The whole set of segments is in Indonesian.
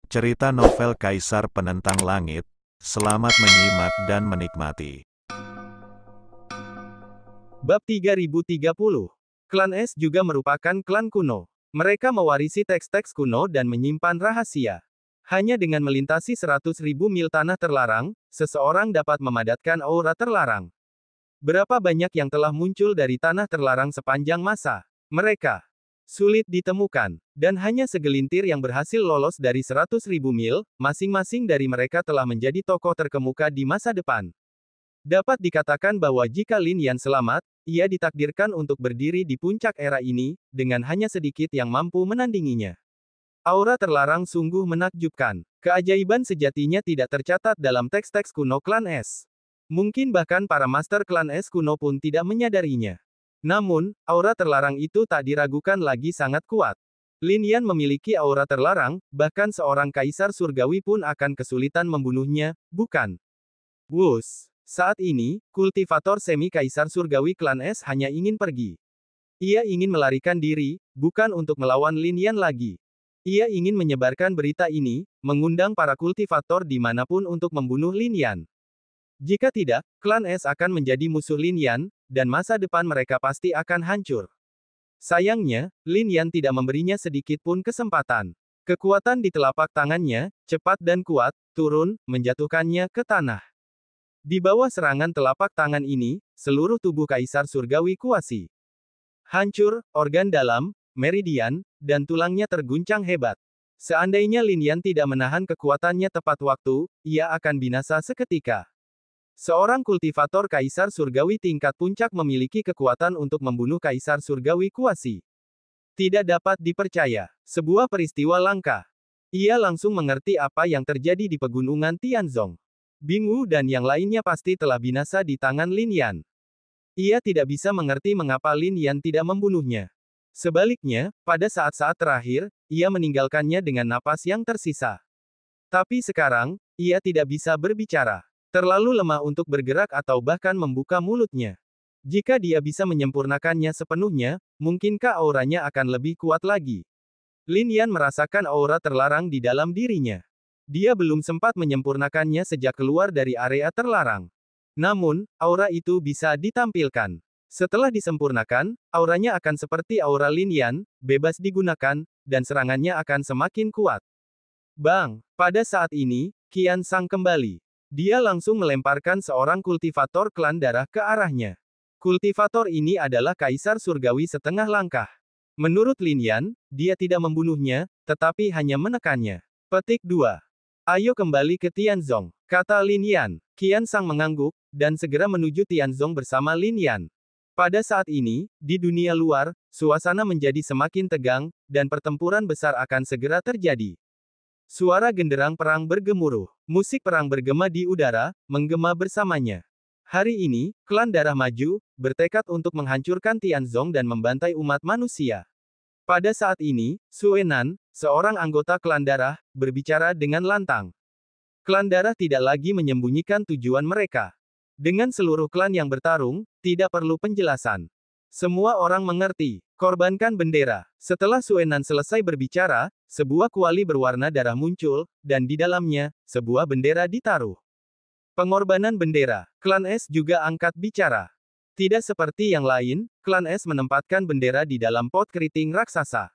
Cerita novel Kaisar Penentang Langit. Selamat menyimak dan menikmati. Bab 3030. Klan Es juga merupakan klan kuno. Mereka mewarisi teks-teks kuno dan menyimpan rahasia. Hanya dengan melintasi 100.000 mil tanah terlarang, seseorang dapat memadatkan aura terlarang. Berapa banyak yang telah muncul dari tanah terlarang sepanjang masa? Mereka sulit ditemukan, dan hanya segelintir yang berhasil lolos dari 100.000 mil, masing-masing dari mereka telah menjadi tokoh terkemuka di masa depan. Dapat dikatakan bahwa jika Lin Yan selamat, ia ditakdirkan untuk berdiri di puncak era ini, dengan hanya sedikit yang mampu menandinginya. Aura terlarang sungguh menakjubkan. Keajaiban sejatinya tidak tercatat dalam teks-teks kuno klan Es. Mungkin bahkan para master klan Es kuno pun tidak menyadarinya. Namun, aura terlarang itu tak diragukan lagi sangat kuat. Lin Yan memiliki aura terlarang, bahkan seorang kaisar surgawi pun akan kesulitan membunuhnya, bukan? Wus. Saat ini, kultivator semi-kaisar surgawi klan Es hanya ingin pergi. Ia ingin melarikan diri, bukan untuk melawan Lin Yan lagi. Ia ingin menyebarkan berita ini, mengundang para kultivator dimanapun untuk membunuh Lin Yan. Jika tidak, klan Es akan menjadi musuh Lin Yan, dan masa depan mereka pasti akan hancur. Sayangnya, Lin Yan tidak memberinya sedikit pun kesempatan. Kekuatan di telapak tangannya, cepat dan kuat, turun, menjatuhkannya ke tanah. Di bawah serangan telapak tangan ini, seluruh tubuh Kaisar Surgawi Kuasi hancur, organ dalam, meridian, dan tulangnya terguncang hebat. Seandainya Lin Yan tidak menahan kekuatannya tepat waktu, ia akan binasa seketika. Seorang kultivator Kaisar Surgawi tingkat puncak memiliki kekuatan untuk membunuh Kaisar Surgawi Kuasi. Tidak dapat dipercaya. Sebuah peristiwa langka. Ia langsung mengerti apa yang terjadi di pegunungan Tianzong. Bing Wu dan yang lainnya pasti telah binasa di tangan Lin Yan. Ia tidak bisa mengerti mengapa Lin Yan tidak membunuhnya. Sebaliknya, pada saat-saat terakhir, ia meninggalkannya dengan napas yang tersisa. Tapi sekarang, ia tidak bisa berbicara. Terlalu lemah untuk bergerak atau bahkan membuka mulutnya. Jika dia bisa menyempurnakannya sepenuhnya, mungkinkah auranya akan lebih kuat lagi? Lin Yan merasakan aura terlarang di dalam dirinya. Dia belum sempat menyempurnakannya sejak keluar dari area terlarang. Namun, aura itu bisa ditampilkan. Setelah disempurnakan, auranya akan seperti aura Lin Yan, bebas digunakan, dan serangannya akan semakin kuat. Bang! Pada saat ini, Qian Sang kembali. Dia langsung melemparkan seorang kultivator klan darah ke arahnya. Kultivator ini adalah Kaisar Surgawi setengah langkah. Menurut Lin Yan, dia tidak membunuhnya, tetapi hanya menekannya. Petik 2. Ayo kembali ke Tianzong, kata Lin Yan. Qian Sang mengangguk, dan segera menuju Tianzong bersama Lin Yan. Pada saat ini, di dunia luar, suasana menjadi semakin tegang, dan pertempuran besar akan segera terjadi. Suara genderang perang bergemuruh. Musik perang bergema di udara, menggema bersamanya. Hari ini, klan darah maju, bertekad untuk menghancurkan Tianzong dan membantai umat manusia. Pada saat ini, Suenan, seorang anggota klan darah, berbicara dengan lantang. Klan darah tidak lagi menyembunyikan tujuan mereka. Dengan seluruh klan yang bertarung, tidak perlu penjelasan. Semua orang mengerti. Korbankan bendera. Setelah Suenan selesai berbicara, sebuah kuali berwarna darah muncul, dan di dalamnya, sebuah bendera ditaruh. Pengorbanan bendera. Klan Es juga angkat bicara. Tidak seperti yang lain, klan Es menempatkan bendera di dalam pot keriting raksasa.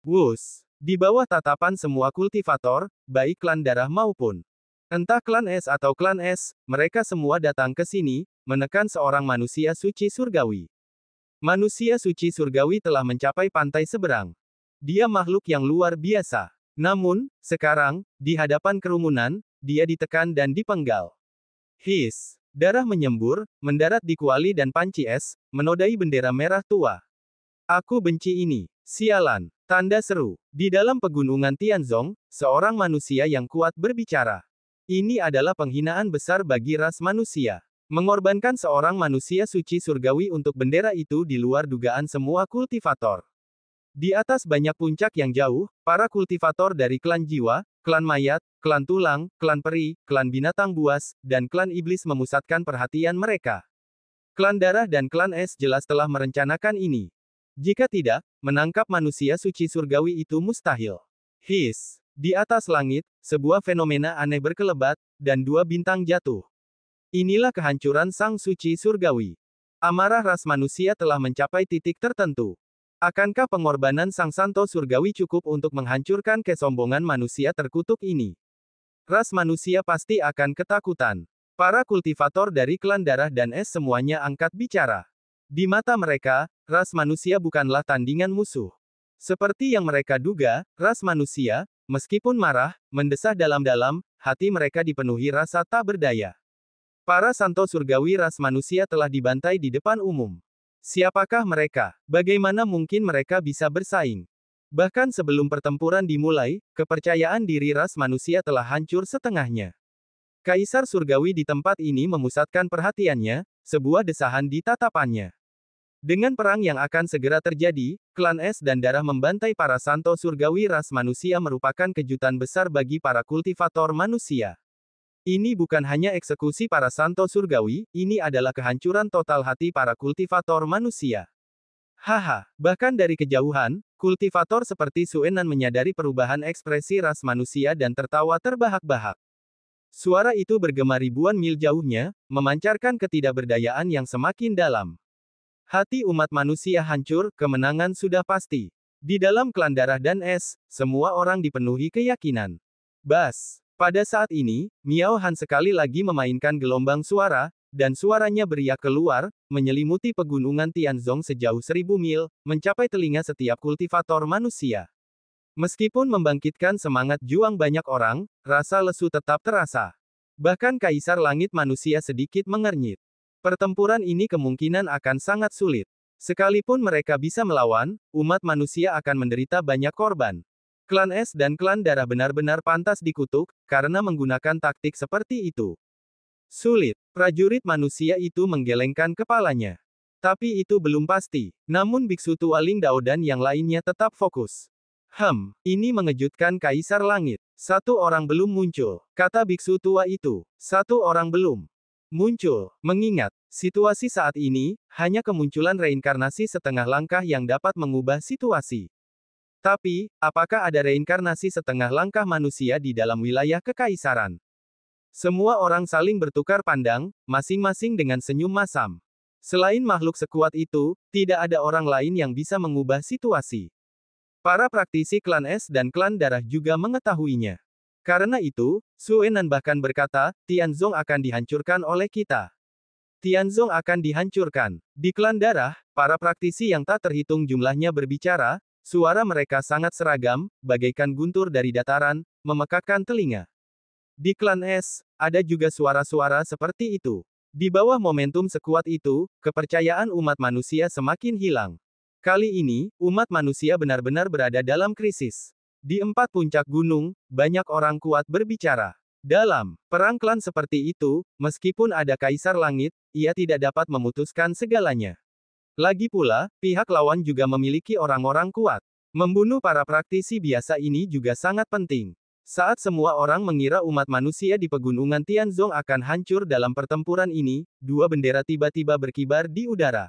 Wus! Di bawah tatapan semua kultivator, baik klan darah maupun entah klan Es atau klan Es, mereka semua datang ke sini, menekan seorang manusia suci surgawi. Manusia suci surgawi telah mencapai pantai seberang. Dia makhluk yang luar biasa. Namun, sekarang, di hadapan kerumunan, dia ditekan dan dipenggal. His! Darah menyembur, mendarat di kuali dan panci es, menodai bendera merah tua. Aku benci ini. Sialan. Tanda seru. Di dalam pegunungan Tianzong, seorang manusia yang kuat berbicara. Ini adalah penghinaan besar bagi ras manusia. Mengorbankan seorang manusia suci surgawi untuk bendera itu di luar dugaan semua kultivator. Di atas banyak puncak yang jauh, para kultivator dari klan jiwa, klan mayat, klan tulang, klan peri, klan binatang buas, dan klan iblis memusatkan perhatian mereka. Klan darah dan klan es jelas telah merencanakan ini. Jika tidak, menangkap manusia suci surgawi itu mustahil. His! Di atas langit, sebuah fenomena aneh berkelebat, dan dua bintang jatuh. Inilah kehancuran sang suci surgawi. Amarah ras manusia telah mencapai titik tertentu. Akankah pengorbanan sang santo surgawi cukup untuk menghancurkan kesombongan manusia terkutuk ini? Ras manusia pasti akan ketakutan. Para kultivator dari klan darah dan es semuanya angkat bicara. Di mata mereka, ras manusia bukanlah tandingan musuh. Seperti yang mereka duga, ras manusia, meskipun marah, mendesah dalam-dalam, hati mereka dipenuhi rasa tak berdaya. Para santo surgawi ras manusia telah dibantai di depan umum. Siapakah mereka? Bagaimana mungkin mereka bisa bersaing? Bahkan sebelum pertempuran dimulai, kepercayaan diri ras manusia telah hancur setengahnya. Kaisar surgawi di tempat ini memusatkan perhatiannya, sebuah desahan di tatapannya. Dengan perang yang akan segera terjadi, klan es dan darah membantai para santo surgawi ras manusia merupakan kejutan besar bagi para kultivator manusia. Ini bukan hanya eksekusi para santo surgawi, ini adalah kehancuran total hati para kultivator manusia. Haha, bahkan dari kejauhan, kultivator seperti Suenan menyadari perubahan ekspresi ras manusia dan tertawa terbahak-bahak. Suara itu bergema ribuan mil jauhnya, memancarkan ketidakberdayaan yang semakin dalam. Hati umat manusia hancur, kemenangan sudah pasti. Di dalam klan darah dan es, semua orang dipenuhi keyakinan. Bas. Pada saat ini, Miao Han sekali lagi memainkan gelombang suara, dan suaranya beriak keluar, menyelimuti pegunungan Tianzong sejauh 1000 mil, mencapai telinga setiap kultivator manusia. Meskipun membangkitkan semangat juang banyak orang, rasa lesu tetap terasa. Bahkan Kaisar Langit Manusia sedikit mengernyit. Pertempuran ini kemungkinan akan sangat sulit. Sekalipun mereka bisa melawan, umat manusia akan menderita banyak korban. Klan es dan klan darah benar-benar pantas dikutuk, karena menggunakan taktik seperti itu. Sulit. Prajurit manusia itu menggelengkan kepalanya. Tapi itu belum pasti. Namun Biksu Tua Ling Dao dan yang lainnya tetap fokus. Ini mengejutkan Kaisar Langit. Satu orang belum muncul, kata biksu tua itu. Satu orang belum muncul. Mengingat situasi saat ini, hanya kemunculan reinkarnasi setengah langkah yang dapat mengubah situasi. Tapi, apakah ada reinkarnasi setengah langkah manusia di dalam wilayah kekaisaran? Semua orang saling bertukar pandang, masing-masing dengan senyum masam. Selain makhluk sekuat itu, tidak ada orang lain yang bisa mengubah situasi. Para praktisi klan es dan klan darah juga mengetahuinya. Karena itu, Suenan bahkan berkata, Tianzong akan dihancurkan oleh kita. Tianzong akan dihancurkan. Di klan darah, para praktisi yang tak terhitung jumlahnya berbicara, suara mereka sangat seragam, bagaikan guntur dari dataran, memekakkan telinga. Di klan es, ada juga suara-suara seperti itu. Di bawah momentum sekuat itu, kepercayaan umat manusia semakin hilang. Kali ini, umat manusia benar-benar berada dalam krisis. Di 4 puncak gunung, banyak orang kuat berbicara. Dalam perang klan seperti itu, meskipun ada Kaisar Langit, ia tidak dapat memutuskan segalanya. Lagi pula, pihak lawan juga memiliki orang-orang kuat. Membunuh para praktisi biasa ini juga sangat penting. Saat semua orang mengira umat manusia di pegunungan Tianzong akan hancur dalam pertempuran ini, dua bendera tiba-tiba berkibar di udara.